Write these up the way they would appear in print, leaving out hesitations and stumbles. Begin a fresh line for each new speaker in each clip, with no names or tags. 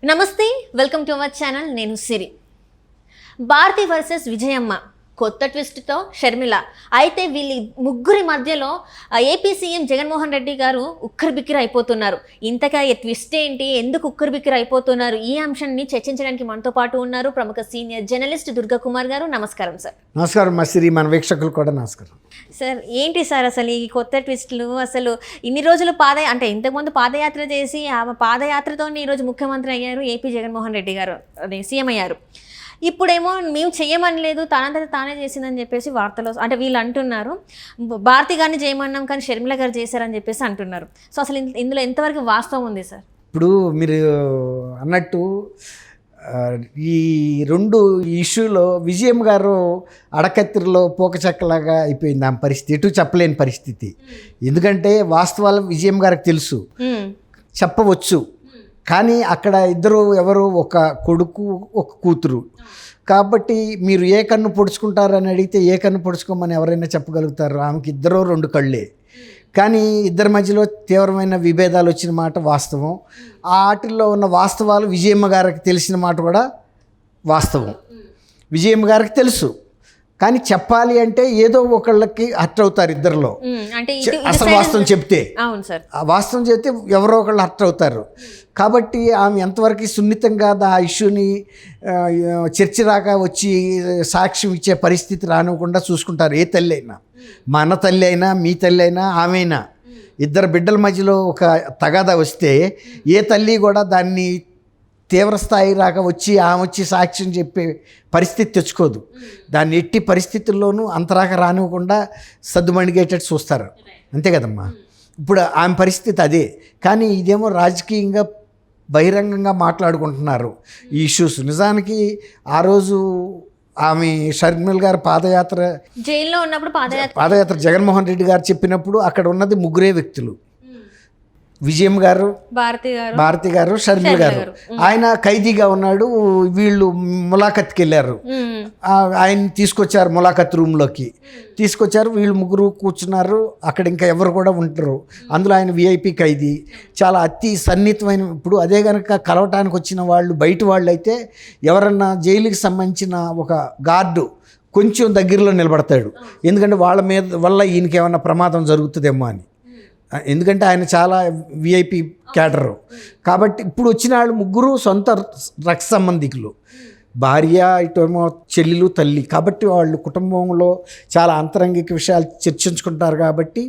నమస్తే, welcome to our channel. నేను సిరి. Bharati versus Vijayamma కొత్త ట్విస్ట్తో షర్మిల. అయితే వీళ్ళ ముగ్గురి మధ్యలో ఏపీ సీఎం జగన్మోహన్ రెడ్డి గారు ఉక్కిరిబిక్కిరి అయిపోతున్నారు. ఇంతగా ట్విస్ట్ ఏంటి, ఎందుకు ఉక్కిరిబిక్కిరి అయిపోతున్నారు, ఈ అంశాన్ని చర్చించడానికి మనతో పాటు ఉన్నారు ప్రముఖ సీనియర్ జర్నలిస్ట్ దుర్గా కుమార్ గారు. నమస్కారం సార్.
నమస్కారం మా సిరి, మన వీక్షకులు కూడా నమస్కారం.
సార్, ఏంటి సార్ అసలు ఈ కొత్త ట్విస్టులు? అసలు ఇన్ని రోజులు ఇంతకుముందు పాదయాత్ర చేసి ఆ పాదయాత్రతో ఈరోజు ముఖ్యమంత్రి అయ్యారు ఏపీ జగన్మోహన్ రెడ్డి గారు, అదే సీఎం అయ్యారు. ఇప్పుడేమో మేము చేయమని లేదు, తనంతట తానే చేసిందని చెప్పేసి వార్తలు వీళ్ళు అంటున్నారు. భారతి గారిని చేయమన్నాం కానీ షర్మిల గారు చేశారని చెప్పేసి అంటున్నారు. సో అసలు ఇందులో ఎంతవరకు వాస్తవం ఉంది సార్?
ఇప్పుడు మీరు అన్నట్టు ఈ రెండు ఇష్యూలో విజయం గారు అడకత్తిరిలో పోకచెక్కలాగా అయిపోయింది. ఆమె పరిస్థితి ఎటు చెప్పలేని పరిస్థితి. ఎందుకంటే వాస్తవాలు విజయం గారికి తెలుసు, చెప్పవచ్చు. కానీ అక్కడ ఇద్దరు ఎవరు, ఒక కొడుకు ఒక కూతురు. కాబట్టి మీరు ఏ కన్ను పొడుచుకుంటారని అడిగితే ఏ కన్ను పొడుచుకోమని ఎవరైనా చెప్పగలుగుతారు? ఆమెకి ఇద్దరు రెండు కళ్ళే. కానీ ఇద్దరి మధ్యలో తీవ్రమైన విభేదాలు వచ్చిన మాట వాస్తవం. ఆ ఆటల్లో ఉన్న వాస్తవాలు విజయమ్మ గారికి తెలిసిన మాట కూడా వాస్తవం. విజయమ్మ గారికి తెలుసు, కానీ చెప్పాలి అంటే ఏదో ఒకళ్ళకి హర్ట్ అవుతారు ఇద్దరిలో. అసలు వాస్తవం చెప్తే, ఆ వాస్తవం చెప్తే ఎవరో ఒకళ్ళు హర్ట్ అవుతారు. కాబట్టి ఆమె ఎంతవరకు సున్నితంగా ఆ ఇష్యూని చర్చ రాక వచ్చి సాక్ష్యం ఇచ్చే పరిస్థితి రానివ్వకుండా చూసుకుంటారు. ఏ తల్లి అయినా, మా అన్న తల్లి అయినా, మీ తల్లి అయినా, ఆమె అయినా, ఇద్దరు బిడ్డల మధ్యలో ఒక తగాదా వస్తే ఏ తల్లి కూడా దాన్ని తీవ్ర స్థాయి రాక ఆమె వచ్చి సాక్ష్యం చెప్పే పరిస్థితి తెచ్చుకోదు. దాన్ని ఎట్టి పరిస్థితుల్లోనూ అంతరాక రానివ్వకుండా సద్దుమణిగేటట్టు చూస్తారు. అంతే కదమ్మా. ఇప్పుడు ఆమె పరిస్థితి అదే. కానీ ఇదేమో రాజకీయంగా బహిరంగంగా మాట్లాడుకుంటున్నారు ఈ ఇష్యూస్. నిజానికి ఆ రోజు ఆమె షర్మిల గారు
జైల్లో ఉన్నప్పుడు
పాదయాత్ర జగన్మోహన్ రెడ్డి గారు చెప్పినప్పుడు అక్కడ ఉన్నది ముగ్గురే వ్యక్తులు, విజయం గారు, భారతి గారు, షర్మిల గారు. ఆయన ఖైదీగా ఉన్నాడు. వీళ్ళు ములాఖత్కి వెళ్ళారు. ఆయన తీసుకొచ్చారు, ములాఖత్ రూమ్లోకి తీసుకొచ్చారు. వీళ్ళు ముగ్గురు కూర్చున్నారు. అక్కడ ఇంకా ఎవరు కూడా ఉంటారు. అందులో ఆయన విఐపి ఖైదీ, చాలా అతి సన్నిహితమైన. ఇప్పుడు అదే కనుక కలవటానికి వచ్చిన వాళ్ళు బయట వాళ్ళు అయితే ఎవరన్నా జైలుకి సంబంధించిన ఒక గార్డు కొంచెం దగ్గరలో నిలబడతాడు. ఎందుకంటే వాళ్ళ వల్ల ఈయనకి ఏమన్నా ప్రమాదం జరుగుతుందేమో అని. ఎందుకంటే ఆయన చాలా విఐపి క్యాడరు. కాబట్టి ఇప్పుడు వచ్చిన వాళ్ళు ముగ్గురు సొంత రక్త సంబంధికులు, భార్య, ఇటేమో చెల్లెలు, తల్లి. కాబట్టి వాళ్ళు కుటుంబంలో చాలా అంతరంగిక విషయాలు చర్చించుకుంటారు. కాబట్టి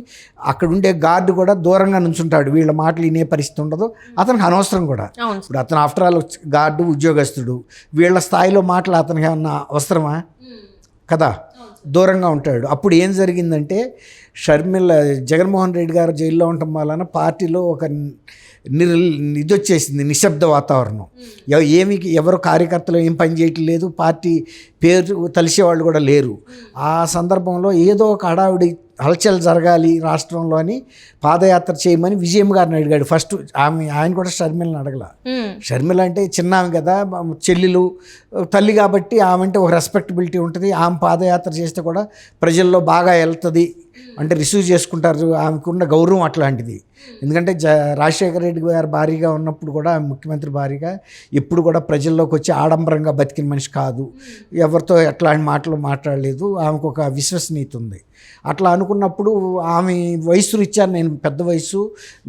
అక్కడ ఉండే గార్డు కూడా దూరంగా నుంచుంటాడు. వీళ్ళ మాటలు వినే పరిస్థితి ఉండదు. అతనికి అనవసరం కూడా. ఇప్పుడు అతను ఆఫ్టర్ ఆల్ గార్డు, ఉద్యోగస్తుడు. వీళ్ళ స్థాయిలో మాటలు అతనికి ఏమన్నా అవసరమా కదా, దూరంగా ఉంటాడు. అప్పుడు ఏం జరిగిందంటే షర్మిల జగన్మోహన్ రెడ్డి గారు జైల్లో ఉండటం వలన పార్టీలో ఒక ఇది వచ్చేసింది, నిశ్శబ్ద వాతావరణం. ఎవరు కార్యకర్తలు ఏం పని చేయటం లేదు, పార్టీ పేరు తలిసేవాళ్ళు కూడా లేరు. ఆ సందర్భంలో ఏదో ఒక హడావుడి హల్చల్ జరగాలి రాష్ట్రంలో అని పాదయాత్ర చేయమని విజయమ్మ గారిని అడిగాడు ఫస్ట్. ఆయన కూడా షర్మిలని అడగల. షర్మిల అంటే చిన్న ఆమె కదా, చెల్లెలు, తల్లి కాబట్టి ఆమె అంటే ఒక రెస్పెక్టబిలిటీ ఉంటుంది. ఆమె పాదయాత్ర చేస్తే కూడా ప్రజల్లో బాగా వెళ్తుంది అంటే రిసీవ్ చేసుకుంటారు. ఆమెకున్న గౌరవం అట్లాంటిది. ఎందుకంటే రాజశేఖర రెడ్డి గారు భారీగా ఉన్నప్పుడు కూడా, ముఖ్యమంత్రి భారీగా ఎప్పుడు కూడా ప్రజల్లోకి వచ్చి ఆడంబరంగా బతికిన మనిషి కాదు. ఎవరితో ఎట్లాంటి మాటలు మాట్లాడలేదు. ఆమెకు ఒక విశ్వసనీయత ఉంది. అట్లా అనుకున్నప్పుడు ఆమె వయసు రీత్యా, నేను పెద్ద వయసు,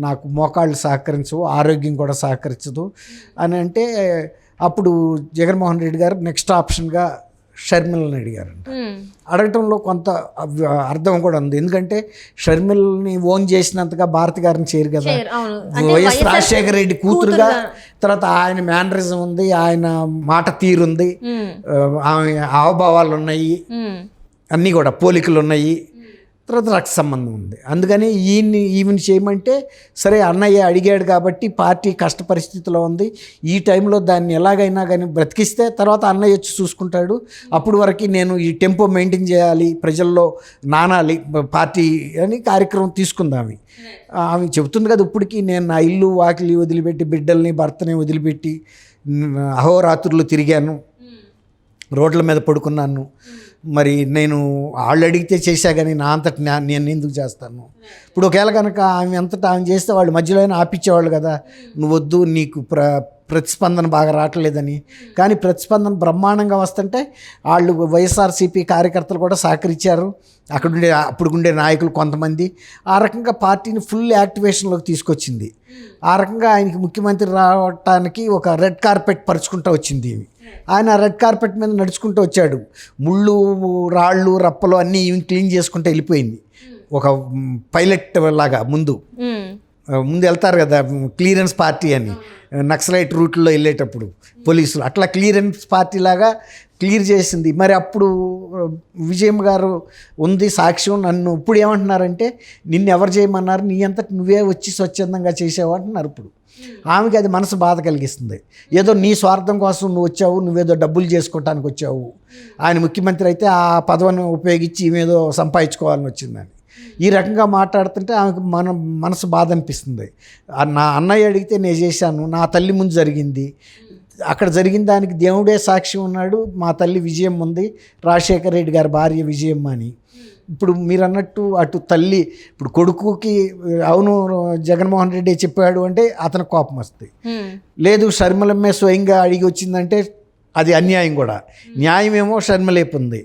నాకు మోకాళ్ళు సహకరించవు, ఆరోగ్యం కూడా సహకరించదు అని అంటే అప్పుడు జగన్మోహన్ రెడ్డి గారు నెక్స్ట్ ఆప్షన్గా షర్మిలని అడిగారంట. అడగటంలో కొంత అర్థం కూడా ఉంది. ఎందుకంటే షర్మిలని ఓన్ చేసినంతగా భారతి గారిని చేయరు కదా. వైఎస్ రాజశేఖర రెడ్డి కూతురుగా, తర్వాత ఆయన మేనరిజం ఉంది, ఆయన మాట తీరుంది, ఆమె హావభావాలు ఉన్నాయి, అన్నీ కూడా పోలికలు ఉన్నాయి, తర్వాత రక్త సంబంధం ఉంది. అందుకని ఈమెను చేయమంటే సరే అన్నయ్య అడిగాడు కాబట్టి పార్టీ కష్ట పరిస్థితిలో ఉంది, ఈ టైంలో దాన్ని ఎలాగైనా కానీ బ్రతికిస్తే తర్వాత అన్నయ్య వచ్చి చూసుకుంటాడు. అప్పుడు వరకు నేను ఈ టెంపో మెయింటైన్ చేయాలి, ప్రజల్లో నానాలి పార్టీ అని కార్యక్రమం తీసుకుందాం. ఆమె చెబుతుంది కదా, ఇప్పటికీ నేను నా ఇల్లు వాకిలి వదిలిపెట్టి, బిడ్డల్ని భర్తని వదిలిపెట్టి అహోరాత్రులు తిరిగాను, రోడ్ల మీద పడుకున్నాను. మరి నేను వాళ్ళు అడిగితే చేశా కానీ నా అంతటి నేను ఎందుకు చేస్తాను? ఇప్పుడు ఒకవేళ కనుక ఆమె అంతటా ఆమె చేస్తే వాళ్ళు మధ్యలో ఆపిచ్చేవాళ్ళు కదా, నువ్వు వద్దు, నీకు ప్రతిస్పందన బాగా రావట్లేదని. కానీ ప్రతిస్పందన బ్రహ్మాండంగా వస్తుంటే వాళ్ళు వైఎస్ఆర్సీపీ కార్యకర్తలు కూడా సహకరించారు, అప్పుడుండే నాయకులు కొంతమంది. ఆ రకంగా పార్టీని ఫుల్ యాక్టివేషన్లోకి తీసుకొచ్చింది. ఆ రకంగా ఆయనకి ముఖ్యమంత్రి రావటానికి ఒక రెడ్ కార్పెట్ పరుచుకుంటూ వచ్చింది. ఆయన రెడ్ కార్పెట్ మీద నడుచుకుంటూ వచ్చాడు. ముళ్ళు, రాళ్ళు, రప్పలు అన్నీ క్లీన్ చేసుకుంటూ వెళ్ళిపోయింది. ఒక పైలట్ లాగా ముందు వెళ్తారు కదా క్లియరెన్స్ పార్టీ అని, నక్సలైట్ రూట్లో వెళ్ళేటప్పుడు పోలీసులు, అట్లా క్లియరెన్స్ పార్టీ లాగా క్లియర్ చేసింది. మరి అప్పుడు విజయమ్మ గారు ఉంది సాక్ష్యం. నన్ను ఇప్పుడు ఏమంటున్నారంటే, నిన్ను ఎవరు చేయమన్నారు, నీ అంతటి నువ్వే వచ్చి స్వచ్ఛందంగా చేసావు అంటున్నారు. ఇప్పుడు ఆమెకి అది మనసు బాధ కలిగిస్తుంది. ఏదో నీ స్వార్థం కోసం నువ్వు వచ్చావు, నువ్వేదో డబ్బులు చేసుకోవటానికి వచ్చావు. ఆయన ముఖ్యమంత్రి అయితే ఆ పదవిని ఉపయోగించి ఈమెదో సంపాదించుకోవాలని వచ్చిందని ఈ రకంగా మాట్లాడుతుంటే ఆమెకు మనసు బాధ అనిపిస్తుంది. నా అన్నయ్య అడిగితే నేను చేశాను, నా తల్లి ముందు జరిగింది, అక్కడ జరిగిన దానికి దేవుడే సాక్ష్యం ఉన్నాడు, మా తల్లి విజయం ఉంది, రాజశేఖర రెడ్డి గారి భార్య విజయమ్మ అని. ఇప్పుడు మీరు అన్నట్టు అటు తల్లి, ఇప్పుడు కొడుకుకి అవును జగన్మోహన్ రెడ్డి చెప్పాడు అంటే అతనికి కోపం వస్తుంది. లేదు షర్మిలమ్మే స్వయంగా అడిగి వచ్చిందంటే అది అన్యాయం కూడా. న్యాయమేమో షర్మిలేపు ఉంది,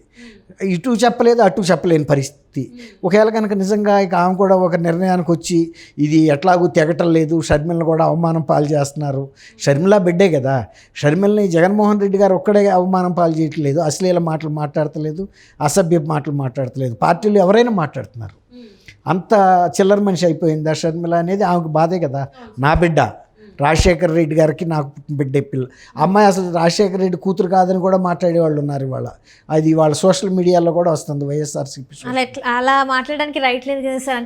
ఇటు చెప్పలేదు అటు చెప్పలేని పరిస్థితి. ఒకవేళ కనుక నిజంగా ఇక ఆమె కూడా ఒక నిర్ణయానికి వచ్చి ఇది ఎట్లాగూ తెగటం లేదు, షర్మిలను కూడా అవమానం పాలు చేస్తున్నారు. షర్మిల బిడ్డే కదా, షర్మిలని జగన్మోహన్ రెడ్డి గారు ఒక్కడే అవమానం పాలు చేయట్లేదు, అశ్లీల మాటలు మాట్లాడతలేదు, అసభ్య మాటలు మాట్లాడతలేదు, పార్టీలు ఎవరైనా మాట్లాడుతున్నారు. అంత చిల్లర మనిషి అయిపోయింది ఆ షర్మిల అనేది ఆమెకు బాధే కదా. నా బిడ్డ రాజశేఖర రెడ్డి గారికి నాకు బిడ్డ పిల్ల అమ్మాయి, అసలు రాజశేఖర రెడ్డి కూతురు కాదని కూడా మాట్లాడేవాళ్ళు ఉన్నారు ఇవాళ. అది వాళ్ళ సోషల్ మీడియాలో కూడా వస్తుంది వైఎస్ఆర్సీపీ.
అలా మాట్లాడడానికి రైట్ లేదు కదా సార్.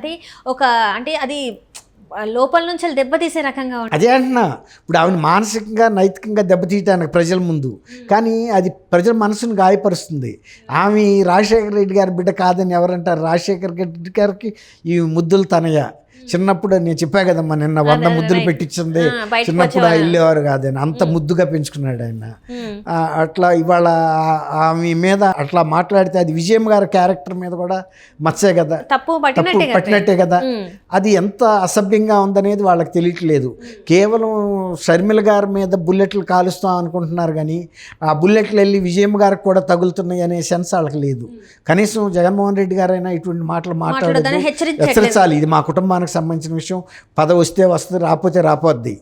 అంటే అది లోపల నుంచి దెబ్బతీసే రకంగా ఉంటుంది.
అదే అంటున్నా, ఇప్పుడు ఆమెను మానసికంగా నైతికంగా దెబ్బతీయటానికి ప్రజల ముందు, కానీ అది ప్రజల మనసును గాయపరుస్తుంది. ఆమె రాజశేఖర రెడ్డి గారి బిడ్డ కాదని ఎవరంటారు? రాజశేఖర రెడ్డి గారికి ఈ ముద్దులు తనయ. చిన్నప్పుడు నేను చెప్పా కదమ్మా, నిన్న 100 ముద్దులు పెట్టించింది, చిన్నప్పుడు వెళ్ళేవారు కాదని, అంత ముద్దుగా పెంచుకున్నాడు ఆయన. అట్లా ఇవాళ ఆమె మీద అట్లా మాట్లాడితే అది విజయమ్మ గారి క్యారెక్టర్ మీద కూడా మచ్చే కదా, తప్పు పట్టినట్టే కదా. అది ఎంత అసభ్యంగా ఉందనేది వాళ్ళకి తెలియట్లేదు. కేవలం షర్మిల గారి మీద బుల్లెట్లు కాలుస్తాం అనుకుంటున్నారు, కానీ ఆ బుల్లెట్లు వెళ్ళి విజయమ్మ గారికి కూడా తగులుతున్నాయి అనే సెన్స్ వాళ్ళకి లేదు. కనీసం జగన్మోహన్ రెడ్డి గారైనా ఇటువంటి మాటలు మాట్లాడదు, హెచ్చరించాలి. ఇది మా కుటుంబానికి సంబంధించిన విషయం, పదవి వస్తే వస్తుంది, రాకపోతే రాపోద్ది.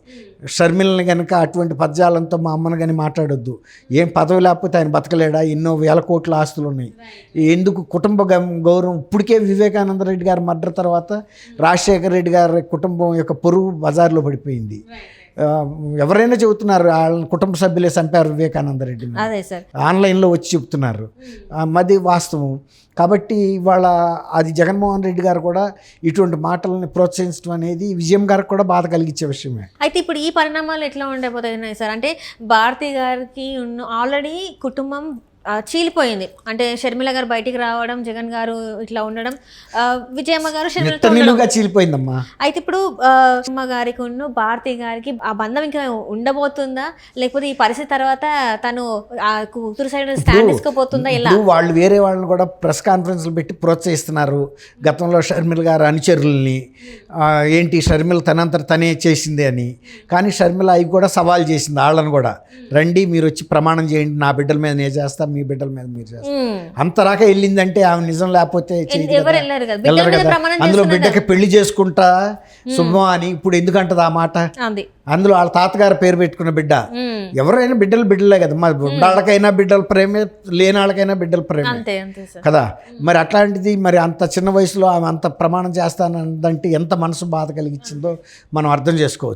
షర్మిలని కనుక అటువంటి పద్యాలంతో మా అమ్మను కానీ మాట్లాడొద్దు. ఏం పదవి లేకపోతే ఆయన బతకలేడా? ఎన్నో వేల కోట్ల ఆస్తులు ఉన్నాయి. ఎందుకు కుటుంబ గౌరవం? ఇప్పటికే వివేకానంద రెడ్డి గారి మర్డర్ తర్వాత రాజశేఖర రెడ్డి గారి కుటుంబం యొక్క పొరుగు బజార్లో పడిపోయింది. ఎవరైనా చెబుతున్నారు వాళ్ళ కుటుంబ సభ్యులే చంపారు వివేకానంద రెడ్డిని, ఆన్లైన్లో వచ్చి చెప్తున్నారు. అది వాస్తవం. కాబట్టి ఇవాళ అది జగన్మోహన్ రెడ్డి గారు కూడా ఇటువంటి మాటలని ప్రోత్సహించడం అనేది విజయం గారికి కూడా బాధ కలిగించే విషయమే.
అయితే ఇప్పుడు ఈ పరిణామాలు ఎట్లా ఉండబోతున్నాయి సార్? అంటే భారతి గారికి ఆల్రెడీ కుటుంబం చీలిపోయింది. అంటే షర్మిల గారు బయటికి రావడం, జగన్ గారు ఇట్లా ఉండడం, విజయమ్మ గారు
షర్మిలగా చీలిపోయిందమ్మా.
అయితే ఇప్పుడు అమ్మ గారికి భారతి గారికి ఆ బంధం ఇంకా ఉండబోతుందా, లేకపోతే ఈ పరిస్థితి తర్వాత తను ఆ కూతురు సైడ్ స్టాండ్ తీసుకోబోతుందా? ఇలా
వాళ్ళు వేరే వాళ్ళని కూడా ప్రెస్ కాన్ఫరెన్స్లు పెట్టి ప్రోత్సహిస్తున్నారు. గతంలో షర్మిల గారు అనుచరుల్ని ఏంటి షర్మిల తనంతట తనే చేసింది అని. కానీ షర్మిల అవి కూడా సవాల్ చేసింది వాళ్ళని కూడా, రండి మీరు వచ్చి ప్రమాణం చేయండి, నా బిడ్డల మీద నేను చేస్తా, మీ బిడ్డల మీద మీరు చేస్తారు. అంతరాక వెళ్ళిందంటే ఆమె నిజం లేకపోతే వెళ్ళరు కదా. అందులో బిడ్డకి పెళ్లి చేసుకుంటా శుభం అని ఇప్పుడు ఎందుకంటది ఆ మాట? అందులో వాళ్ళ తాతగారు పేరు పెట్టుకున్న బిడ్డ. ఎవరైనా బిడ్డలే కదా, మరి వాళ్ళకైనా బిడ్డల ప్రేమే, లేని వాళ్ళకైనా బిడ్డల ప్రేమే కదా. మరి అట్లాంటిది మరి అంత చిన్న వయసులో ఆమె అంత ప్రమాణం చేస్తానంటే ఎంత మనసు బాధ కలిగించిందో మనం అర్థం చేసుకోవచ్చు.